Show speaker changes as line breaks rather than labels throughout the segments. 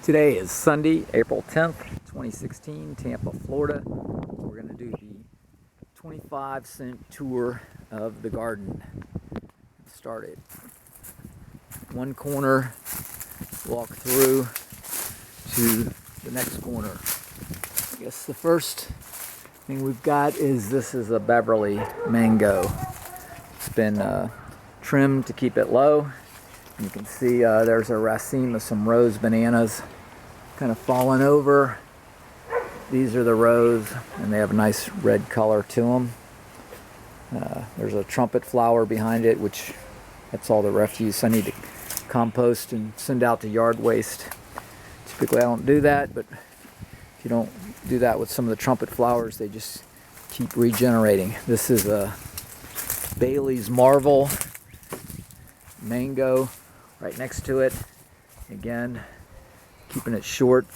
Today is Sunday, April 10th, 2016, Tampa, Florida. We're going to do the 25-cent tour of the garden. Start at one corner, walk through to the next corner. I guess the first thing we've got is this is a Beverly mango. It's been trimmed to keep it low. You can see there's a raceme of some rose bananas kind of fallen over. These are the rose, and they have a nice red color to them. There's a trumpet flower behind it, which that's all the refuse I need to compost and send out to yard waste. Typically I don't do that, but if you don't do that with some of the trumpet flowers, they just keep regenerating. This is a Bailey's Marvel mango. Right next to it, again, keeping it short,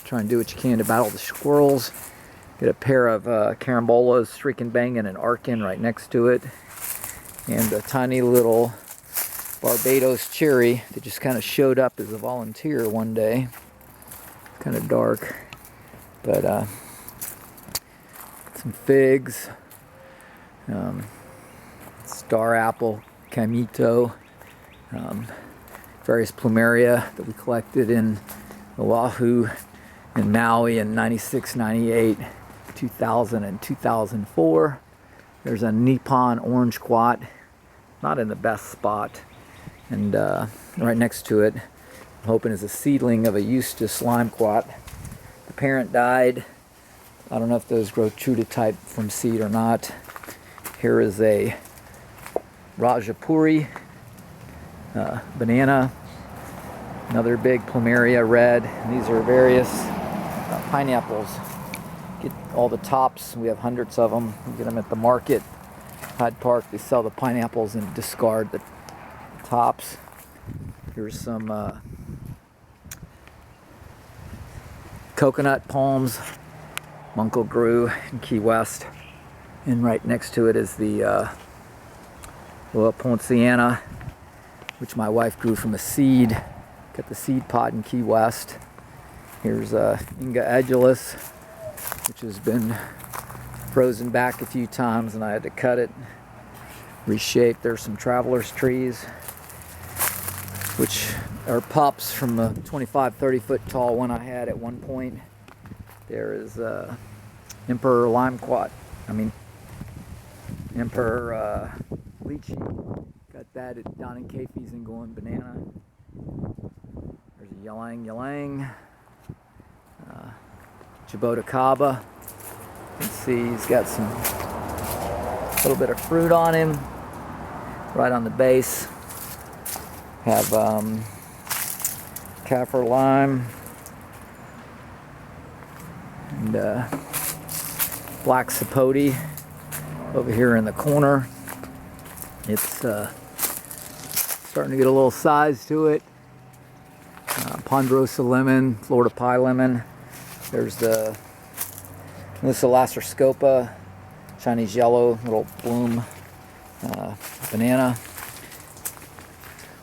try and do what you can to battle the squirrels. Get a pair of carambolas, shrieking banging and arkin right next to it, and a tiny little Barbados cherry that just kind of showed up as a volunteer one day. Kind of dark, but some figs, star apple, camito, various plumeria that we collected in Oahu and Maui in 96, 98, 2000, and 2004. There's a Nippon orange quat, not in the best spot, and right next to it, I'm hoping is a seedling of a Eustace lime quat. The parent died. I don't know if those grow true to type from seed or not. Here is a Rajapuri banana, another big plumeria red, and these are various pineapples. Get all the tops, we have hundreds of them. You get them at the market, Hyde Park. They sell the pineapples and discard the tops. Here's some coconut palms, Uncle grew in Key West, and right next to it is the Poinciana, which my wife grew from a seed. Got the seed pod in Key West. Here's Inga edulis, which has been frozen back a few times and I had to cut it, reshape. There's some traveler's trees, which are pups from the 25, 30 foot tall one I had at one point. There is Emperor Emperor lychee. Got that at Don and Cafe's and going banana. There's a ylang ylang. Jabotacaba. You can see he's got some little bit of fruit on him. Right on the base. Have kaffir lime and black sapote over here in the corner. It's starting to get a little size to it. Ponderosa lemon, Florida pie lemon. There's the Melissa laceroscopa, Chinese yellow, little bloom banana.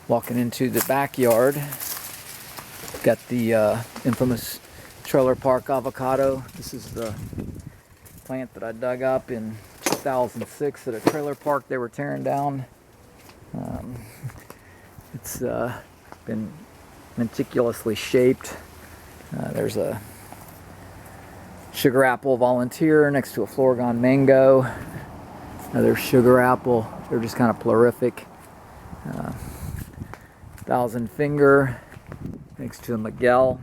Walking into the backyard, got the infamous trailer park avocado. This is the plant that I dug up in 2006 at a trailer park they were tearing down. It's been meticulously shaped. There's a sugar apple volunteer next to a Floregon mango. Another sugar apple. They're just kind of prolific. Thousand finger next to a Miguel.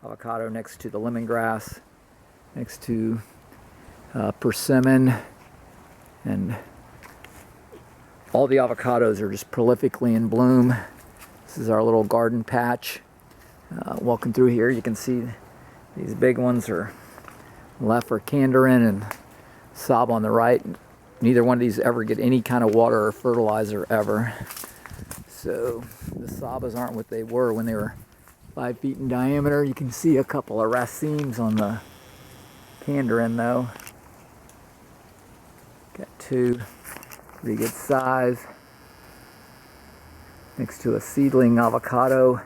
Avocado next to the lemongrass. Next to persimmon, and all the avocados are just prolifically in bloom. This is our little garden patch. Walking through here, you can see these big ones are left for Candarin and Saab on the right. Neither one of these ever get any kind of water or fertilizer ever. So the Sabas aren't what they were when they were 5 feet in diameter. You can see a couple of racemes on the Candarin though. Got two, pretty good size. Next to a seedling avocado.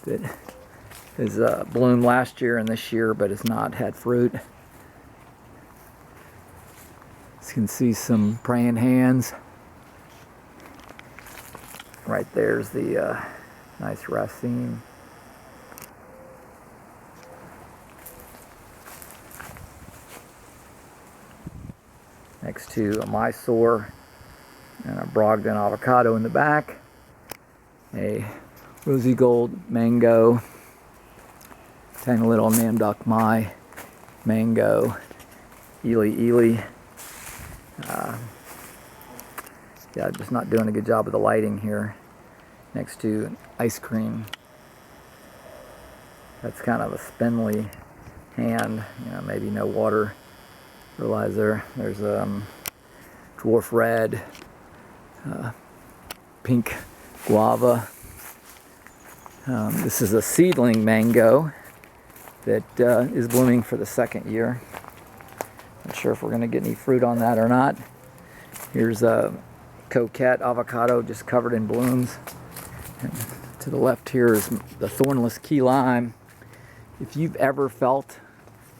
that is bloomed last year and this year, but has not had fruit. You can see some praying hands. Right there's the nice raceme. Next to a Mysore and a Brogden avocado in the back. A rosy gold mango. Tiny little Namdok Mai mango. Ely. Yeah, just not doing a good job of the lighting here. Next to ice cream. That's kind of a spindly hand, you know, maybe no water fertilizer. There's dwarf red, pink guava. This is a seedling mango that is blooming for the second year. Not sure if we're going to get any fruit on that or not. Here's a Coquette avocado just covered in blooms. And to the left here is the thornless key lime. If you've ever felt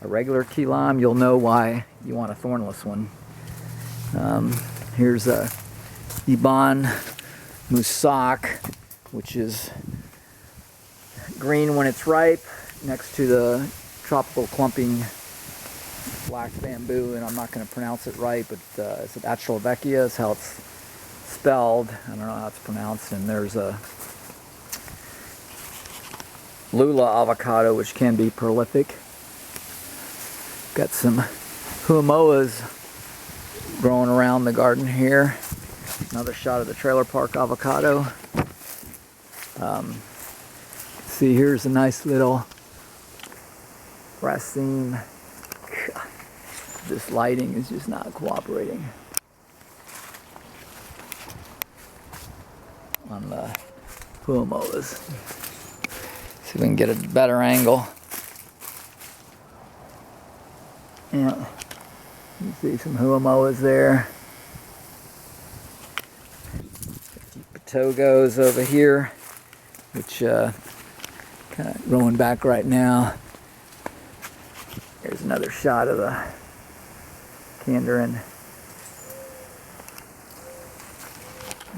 a regular key lime, you'll know why you want a thornless one. Here's a Iban Musak, which is green when it's ripe, next to the tropical clumping black bamboo, and I'm not going to pronounce it right, but is it Atralvecchia is how it's spelled. I don't know how it's pronounced. And there's a Lula avocado, which can be prolific. Got some huamoas growing around the garden here. Another shot of the trailer park avocado. See, here's a nice little raceme. This lighting is just not cooperating on the huamoas. See if we can get a better angle. Yeah, you see some huamoas there. Potogos over here, which kind of growing back right now. Here's another shot of the Candorin.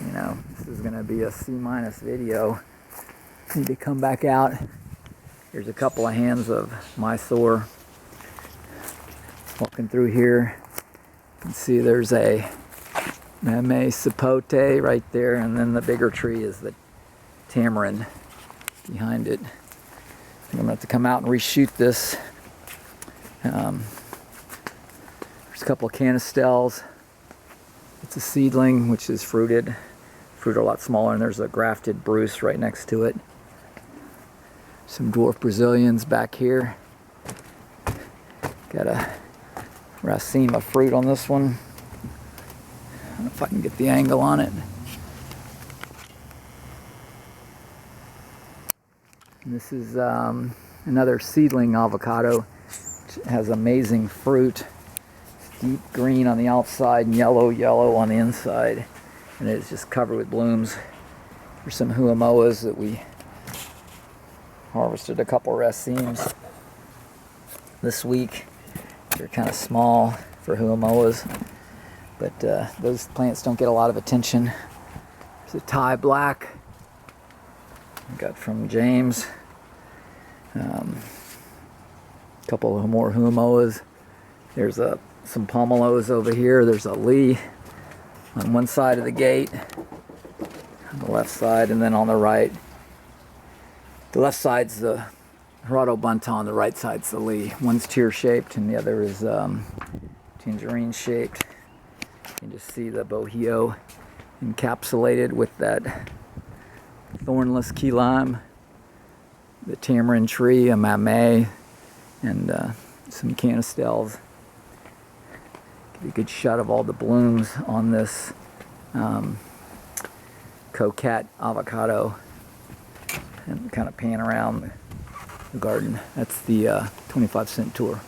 You know, this is going to be a C- video. Need to come back out. Here's a couple of hands of Mysore. Walking through here, you can see there's a Mame sapote right there, and then the bigger tree is the tamarind behind it. I'm going to have to come out and reshoot this. There's a couple of canistels. It's a seedling, which is fruited. Fruit are a lot smaller, and there's a grafted Bruce right next to it. Some dwarf Brazilians back here. Got a raceme of fruit on this one. I don't know if I can get the angle on it. And this is another seedling avocado, which has amazing fruit. It's deep green on the outside and yellow on the inside. And it's just covered with blooms. There's some huamoas that we harvested a couple racemes this week. They're kind of small for huamoas, but those plants don't get a lot of attention. There's a Thai black I got from James. A couple of more huamoas. There's some pomelos over here. There's a Lee on one side of the gate, on the left side, and then on the right. The left side's the Gerardo Bunton, the right side's the Lee. One's tear-shaped and the other is tangerine-shaped. You can just see the boheo encapsulated with that thornless key lime, the tamarind tree, a mamey, and some canistels. Give you a good shot of all the blooms on this Coquette avocado, and kind of pan around the garden. That's the 25-cent tour.